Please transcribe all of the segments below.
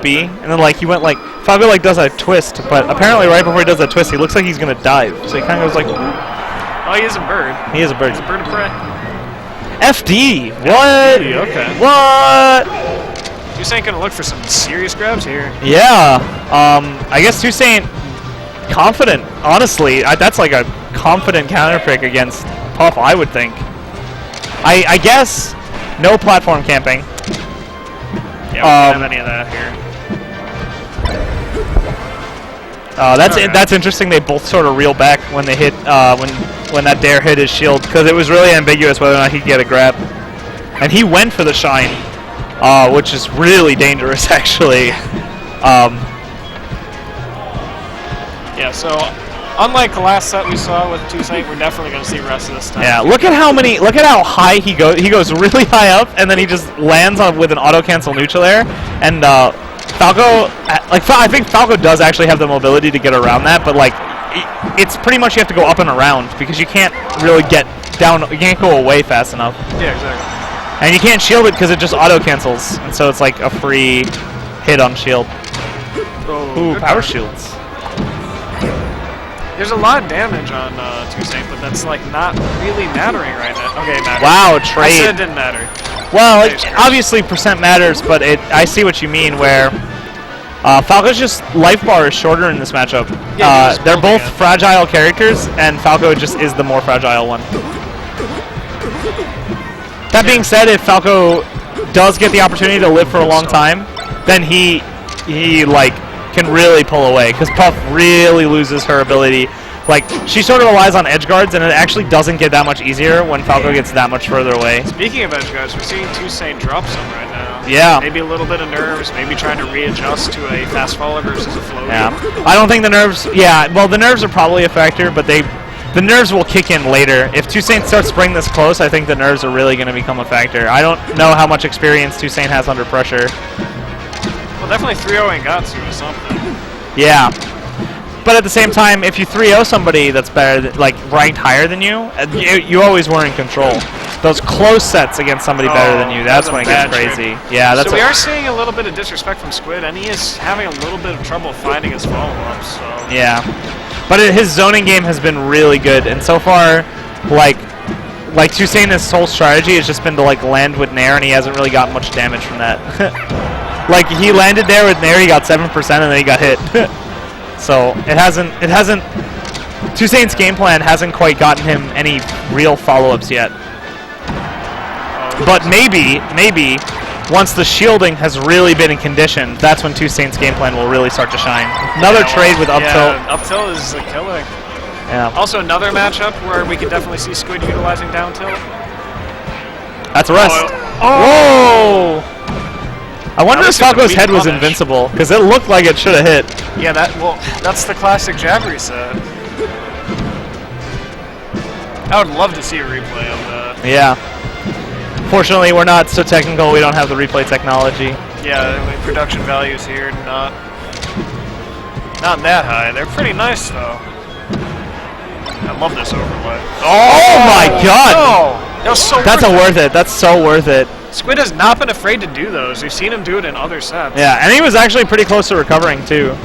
B, and then like he went like Falco like does a twist, but apparently right before he does that twist, he looks like he's gonna dive. So he kind of goes like, oh, he is a bird. He is a bird. He's a bird of prey. FD. What? FD, okay. What? 2saint gonna look for some serious grabs here. Yeah. I guess 2saint confident. Honestly, that's like a confident counter pick against Puff. I would think. I guess no platform camping. Yeah, we don't have any of that here. That's interesting. They both sort of reel back when they hit when that dare hit his shield, because it was really ambiguous whether or not he could get a grab, and he went for the shine, which is really dangerous actually. Yeah. So unlike the last set we saw with 2saint, we're definitely going to see rest of this time. Yeah. Look at how high he goes. He goes really high up, and then he just lands on with an auto cancel neutral air, and Falco, I think Falco does actually have the mobility to get around that, but like, it's pretty much you have to go up and around because you can't really get down, you can't go away fast enough. Yeah, exactly. And you can't shield it because it just auto cancels, and so it's like a free hit on shield. Oh, ooh, power shields. There's a lot of damage on 2saint, but that's like not really mattering right now. Okay, it matters. Wow, trade. I said it didn't matter. Well, obviously percent matters, but I see what you mean where Falco's just life bar is shorter in this matchup. Yeah, they're both fragile characters, and Falco just is the more fragile one. That being said, if Falco does get the opportunity to live for a long time, then he like can really pull away, because Puff really loses her ability. Like, she sort of relies on edge guards, and it actually doesn't get that much easier when Falco gets that much further away. Speaking of edge guards, we're seeing 2saint drop some right now. Yeah. Maybe a little bit of nerves, maybe trying to readjust to a fast faller versus a floater. Yeah. I don't think the nerves, well, the nerves are probably a factor, but the nerves will kick in later. If 2saint starts to bring this close, I think the nerves are really going to become a factor. I don't know how much experience 2saint has under pressure. Well, definitely 3-0ing Gatsu or something. Yeah. But at the same time, if you 3-0 somebody that's better, like ranked higher than you, you always were in control. Those close sets against somebody better than you, that's when it gets crazy. Yeah, that's. So we are seeing a little bit of disrespect from Squid, and he is having a little bit of trouble finding his follow-ups. So. Yeah, but his zoning game has been really good, and so far, like 2saint's whole strategy has just been to like land with Nair, and he hasn't really got much damage from that. Like he landed there with Nair, he got 7%, and then he got hit. So it hasn't 2saint's game plan hasn't quite gotten him any real follow-ups yet. But maybe once the shielding has really been in condition, that's when 2saint's game plan will really start to shine. Another trade with up tilt. Yeah, up tilt is a killer. Yeah. Also another matchup where we could definitely see Squid utilizing down tilt. That's a rest. Oh. Whoa! I wonder if Falco's head was invincible, because it looked like it should have hit. Yeah, that's the classic jab reset. I would love to see a replay of that. Yeah. Fortunately, we're not so technical, we don't have the replay technology. Yeah, the production values here not that high. They're pretty nice, though. I love this overlay. Oh my god! No! That was so That's worth it. That's so worth it. Squid has not been afraid to do those. We've seen him do it in other sets. Yeah, and he was actually pretty close to recovering, too.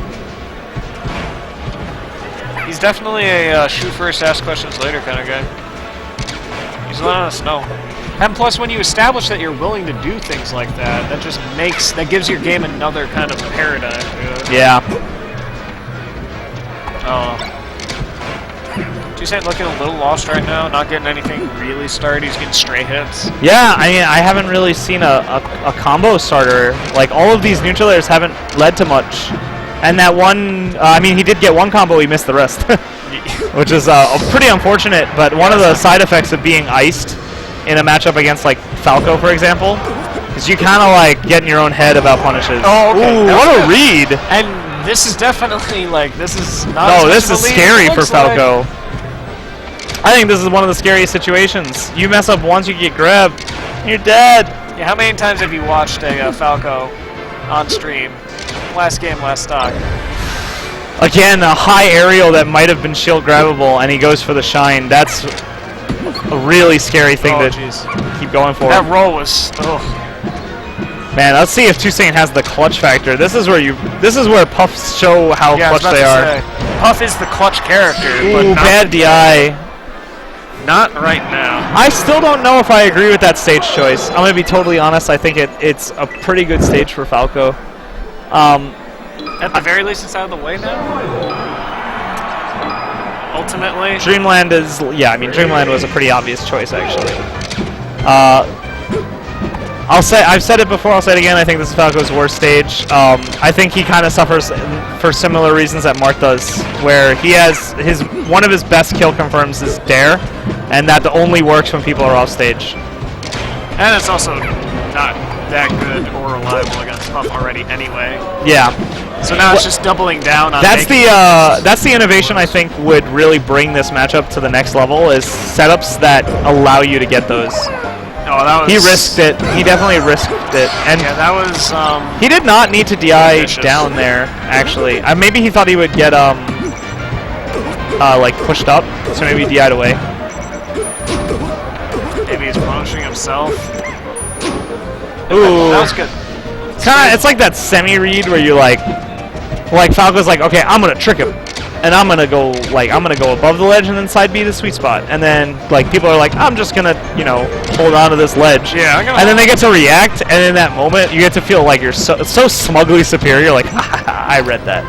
He's definitely a shoot first, ask questions later kind of guy. He's letting us know. And plus, when you establish that you're willing to do things like that, that gives your game another kind of paradigm. Yeah. 2saint looking a little lost right now, not getting anything really started. He's getting stray hits. Yeah, I mean, I haven't really seen a combo starter. Like, all of these neutral airs haven't led to much. And that one, I mean, he did get one combo, he missed the rest. Which is pretty unfortunate, but one of the side effects of being iced in a matchup against, like, Falco, for example, is you kind of, like, get in your own head about punishes. Oh, okay. Ooh, what a read! And this is definitely, like, this is not No, this is scary for Falco. Like. I think this is one of the scariest situations. You mess up once, you get grabbed, you're dead. Yeah, how many times have you watched a Falco on stream? Last game, last stock. Again, a high aerial that might have been shield grabbable, and he goes for the shine. That's a really scary thing to keep going for. That roll was... Man, let's see if 2saint has the clutch factor. This is where Puffs show how Yeah, clutch they are. Puff is the clutch character, but Ooh, not bad DI. Not right now. I still don't know if I agree with that stage choice. I'm gonna be totally honest. I think it's a pretty good stage for Falco. At the very least, it's out of the way now. Ultimately, Dreamland is, yeah, I mean, Dreamland was a pretty obvious choice, actually. I've said it before, I'll say it again, I think this is Falco's worst stage. I think he kind of suffers for similar reasons that Marth does, where he has one of his best kill confirms is Dare, and that only works when people are off stage. and it's also not that good or reliable against Puff already anyway. Yeah. So now it's just doubling down on that's the innovation I think would really bring this matchup to the next level, is setups that allow you to get those. Oh, that was... He risked it. He definitely risked it. And yeah, that was... he did not need to DI vicious. down there, actually. Maybe he thought he would get, like, pushed up, so maybe he DI'd away. Maybe he's punishing himself. Ooh. That was good. It's like that semi-read where you, like Falco's like, okay, I'm gonna trick him. And I'm gonna go above the ledge and then side B the sweet spot. And then like people are like, I'm just gonna, you know, hold on to this ledge. Yeah, and then they get to react, and in that moment you get to feel like you're so smugly superior, like I read that.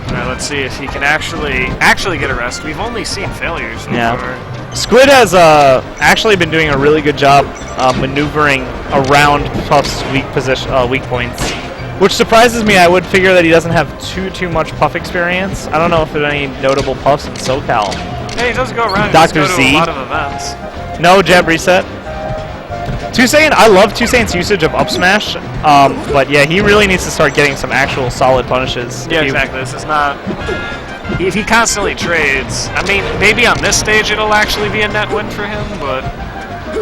Alright, let's see if he can actually get a rest. We've only seen failures so far. Squid has actually been doing a really good job maneuvering around Puff's weak points. Which surprises me. I would figure that he doesn't have too much Puff experience. I don't know if there are any notable Puffs in SoCal. Yeah, he does go around. Dr. He does go Z. to a lot of events. No jab reset. 2saint, I love 2saint's usage of up smash, but yeah, he really needs to start getting some actual solid punishes. Yeah, exactly. This is not... If he constantly trades, I mean, maybe on this stage it'll actually be a net win for him, but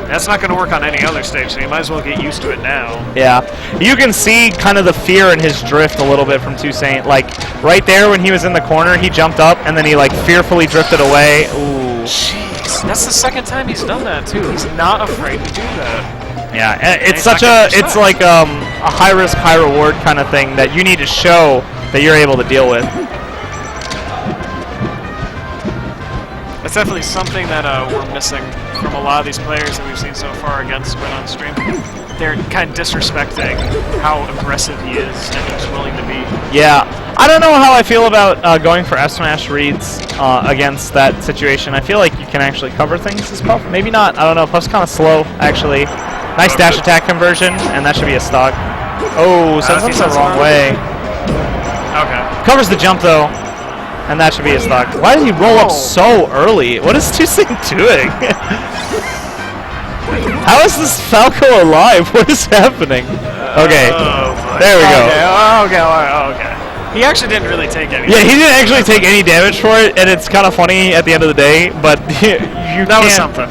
that's not going to work on any other stage, so you might as well get used to it now. Yeah. You can see kind of the fear in his drift a little bit from 2saint. Like, right there when he was in the corner, he jumped up, and then he, like, fearfully drifted away. Ooh. Jeez, that's the second time he's done that, too. He's not afraid to do that. Yeah, it's it's like a high-risk, high-reward kind of thing that you need to show that you're able to deal with. That's definitely something that we're missing from a lot of these players that we've seen so far against Squid on stream. They're kind of disrespecting how aggressive he is and he's willing to be. Yeah, I don't know how I feel about going for F-smash reads against that situation. I feel like you can actually cover things as Puff. Maybe not. I don't know. Puff's kind of slow, actually. Nice dash attack conversion, and that should be a stock. Oh, so that's the wrong way. Okay. Covers the jump, though. And that should be a stock. Why did he roll up so early? What is 2saint doing? How is this Falco alive? What is happening? Okay, there we go. Okay. He actually didn't really take any. Yeah, he didn't actually take any damage for it, and it's kind of funny at the end of the day, but that was something.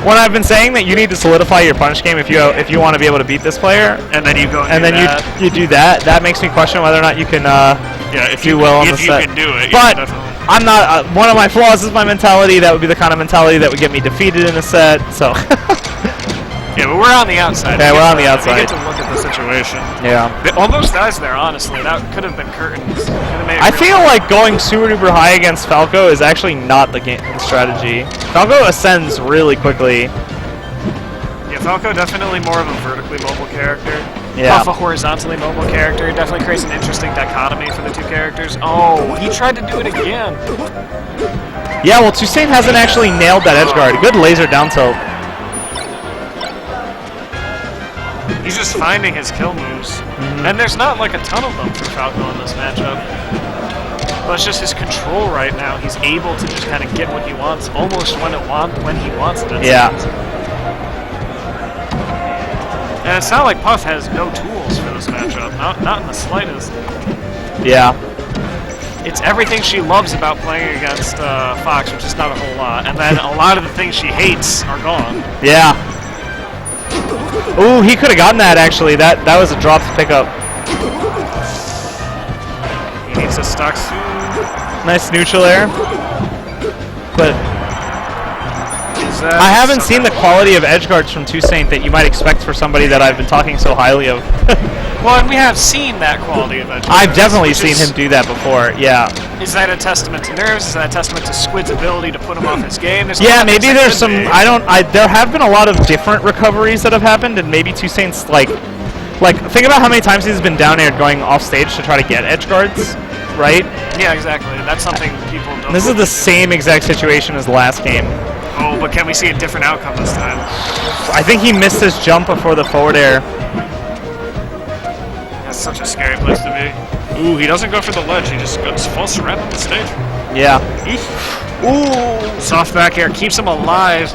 When I've been saying that you need to solidify your punish game if you want to be able to beat this player, and then you go and then you do that, that makes me question whether or not you can do well on the set. If you can do it, but yeah, definitely. I'm not. One of my flaws is my mentality. That would be the kind of mentality that would get me defeated in a set. So. Yeah, but we're on the outside. Yeah, we're on the outside. We get to look at the situation. Yeah. Almost dies there, honestly. That could have been curtains. I feel like going super duper high against Falco is actually not the strategy. Falco ascends really quickly. Yeah, Falco definitely more of a vertically mobile character. Yeah. Puff a horizontally mobile character. Definitely creates an interesting dichotomy for the two characters. Oh, he tried to do it again. Yeah, well, 2saint hasn't actually nailed that edge guard. Good laser down tilt. He's just finding his kill moves. And there's not like a ton of them for Falco in this matchup. But it's just his control right now. He's able to just kind of get what he wants almost when he wants it. Yeah. And it's not like Puff has no tools for this matchup. Not in the slightest. Yeah. It's everything she loves about playing against Fox, which is not a whole lot. And then a lot of the things she hates are gone. Yeah. Ooh, he could have gotten that, actually. That was a drop to pick up. He needs to stock soon. Nice neutral air. But is that. I haven't seen the quality of edge guards from 2saint that you might expect for somebody that I've been talking so highly of. Well, and we have seen that quality of edge guards. I've definitely seen him do that before, yeah. Is that a testament to nerves? Is that a testament to Squid's ability to put him off his game? Yeah, maybe there's some, there have been a lot of different recoveries that have happened, and maybe 2saint's like, think about how many times he's been down aired going off stage to try to get edge guards, right? Yeah, exactly. That's something people don't. This is the same exact situation as the last game. Oh, but can we see a different outcome this time? I think he missed his jump before the forward air. That's such a scary place to be. Ooh, he doesn't go for the ledge. He just falls right on the stage. Yeah. Ooh. Soft back air keeps him alive.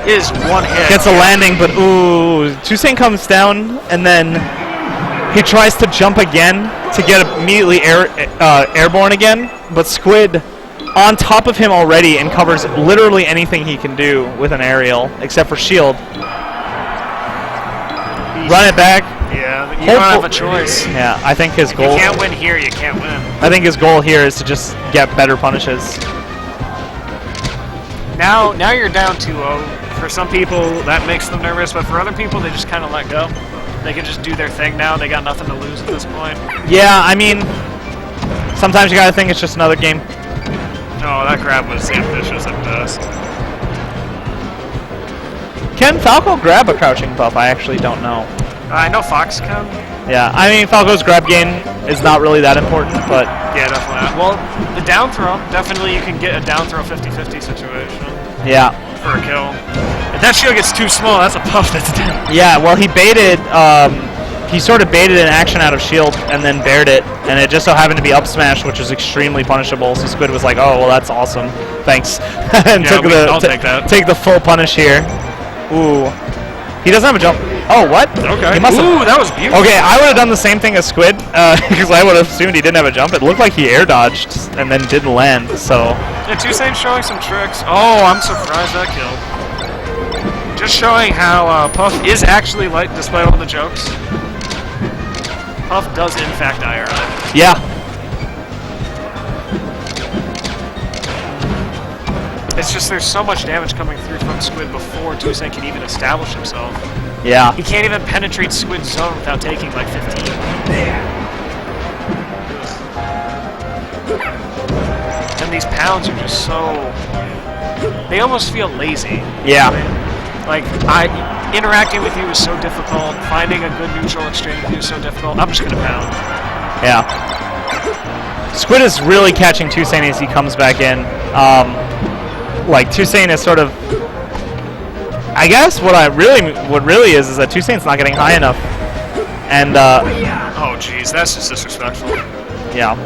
Is one hit. Gets a landing, but ooh. 2saint comes down, and then he tries to jump again to get immediately airborne again, but Squid on top of him already and covers literally anything he can do with an aerial, except for shield. Run it back. Yeah, you don't have a choice. Yeah, I think his goal... You can't win here, you can't win. I think his goal here is to just get better punishes. Now you're down 2-0. For some people, that makes them nervous, but for other people, they just kind of let go. They can just do their thing now. They got nothing to lose at this point. Yeah, I mean, sometimes you gotta think it's just another game. Oh, that grab was ambitious at best. Can Falco grab a crouching buff? I actually don't know. I know Fox can. Yeah, I mean, Falco's grab game is not really that important, but... Yeah, definitely not. Well, the down throw, definitely you can get a down throw 50-50 situation. Yeah. For a kill. If that shield gets too small, that's a puff that's dead. Yeah, well, he baited, he sort of baited an action out of shield and then bared it, and it just so happened to be up smash, which is extremely punishable, so Squid was like, oh, well, that's awesome. Thanks. And yeah, I'll take that. Take the full punish here. Ooh. He doesn't have a jump. Oh, what? Okay. He must Ooh, that was beautiful. Okay, I would have done the same thing as Squid, because I would have assumed he didn't have a jump. It looked like he air dodged and then didn't land, so... Yeah, 2saint showing some tricks. Oh, I'm surprised that kill. Just showing how Puff is actually light, despite all the jokes. Puff does, in fact, IRI. Yeah. It's just there's so much damage coming through from Squid before 2saint can even establish himself. Yeah. He can't even penetrate Squid's zone without taking like 15. And these pounds are just so... They almost feel lazy. Yeah. Like, interacting with you is so difficult. Finding a good neutral exchange with you is so difficult. I'm just gonna pound. Yeah. Squid is really catching 2saint as he comes back in. Like 2saint is sort of, I guess what really is that 2saint's not getting high enough, and oh jeez, that's just disrespectful. Yeah.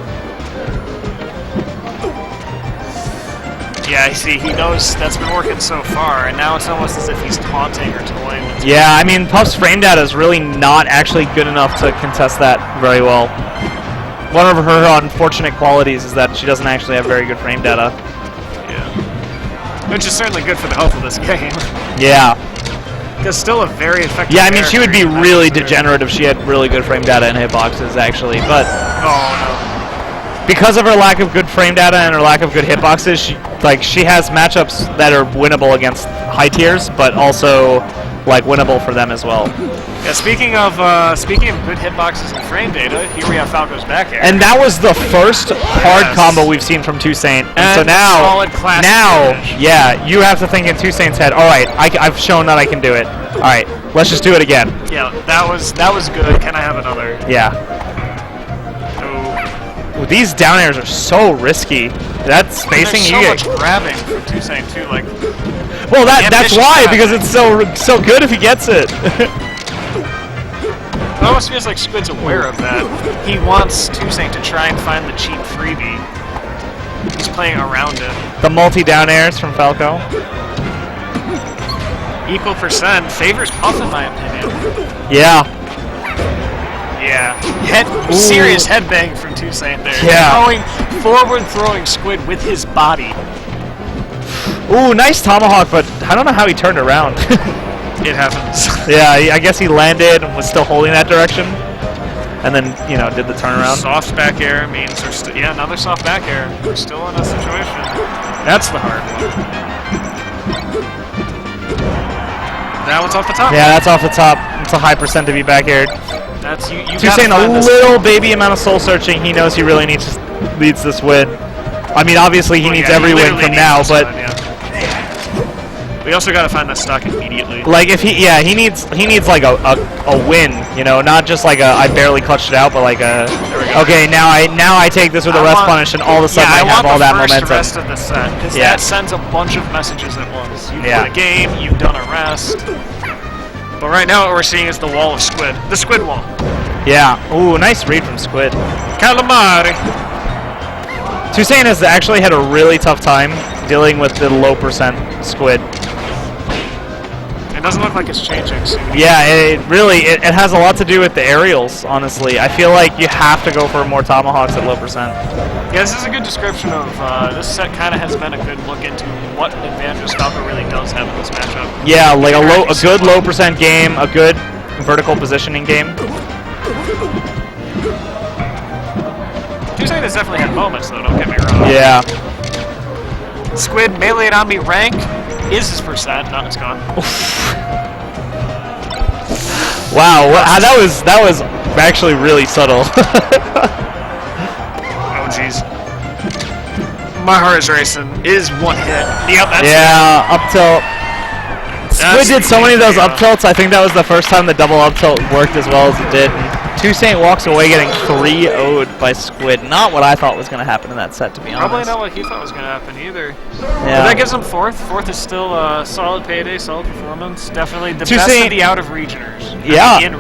Yeah, I see. He knows that's been working so far, and now it's almost as if he's taunting or toying with. Yeah, I mean Puff's frame data is really not actually good enough to contest that very well. One of her unfortunate qualities is that she doesn't actually have very good frame data. Which is certainly good for the health of this game. Yeah. Because still a very effective. Yeah, I mean, she would be really degenerate if she had really good frame data and hitboxes, actually. But because of her lack of good frame data and her lack of good hitboxes, she has matchups that are winnable against high tiers, but also like winnable for them as well. Yeah, speaking of good hitboxes and frame data, here we have Falco's back air. And that was the first hard combo we've seen from 2saint. And so now, yeah, you have to think in 2saint's head. All right, I've shown that I can do it. All right, let's just do it again. Yeah, that was good. Can I have another? Yeah. Ooh, these down airs are so risky. That spacing, you get so much grabbing from 2saint too. Like, well, that's why, because it's so good if he gets it. It almost feels like Squid's aware of that. He wants 2saint to try and find the cheap freebie. He's playing around it. The multi-down airs from Falco. Equal percent favors Puff, in my opinion. Yeah. Yeah. Serious headbang from 2saint there. Yeah. Forward-throwing Squid with his body. Ooh, nice tomahawk, but I don't know how he turned around. It happens. Yeah, I guess he landed and was still holding that direction, and then did the turnaround. Soft back air means we're still another soft back air. We're still in a situation. That's the hard one. That one's off the top. Yeah, that's off the top. It's a high percent to be back aired. That's you. 2saint a little baby amount of soul searching. He knows he really needs this win. I mean, obviously he needs every win from now, but we also got to find that stock immediately. like if he needs like a win, you know, not just like a I barely clutched it out, but like a okay, now I take this with a rest punish, and all of a sudden I have all that momentum. The rest of the set, because that sends a bunch of messages at once. You've won a game, you've done a rest. But right now what we're seeing is the wall of Squid. The Squid wall. Yeah. Ooh, nice read from Squid. Calamari. 2saint has actually had a really tough time dealing with the low percent Squid. It doesn't look like it's changing soon. Yeah, it has a lot to do with the aerials, honestly. I feel like you have to go for more tomahawks at low percent. Yeah, this is a good description of, this set kind of has been a good look into what advantages Falco really does have in this matchup. Yeah, like a good low percent game, a good vertical positioning game. 2saint has definitely had moments, though, don't get me wrong. Yeah. Squid meleeed on me rank is his first set, not it's gone. Wow, that was actually really subtle. Oh jeez. My heart is racing. Is one hit. Yep, that's up tilt. Squid did so many of those up tilts. I think that was the first time the double up tilt worked as well as it did. 2saint walks away getting 3-0'd by Squid. Not what I thought was going to happen in that set, to be honest. Probably not what he thought was going to happen either. Yeah. But that gives him fourth. Fourth is still a solid payday, solid performance. Definitely the best of the out of regioners. Yeah.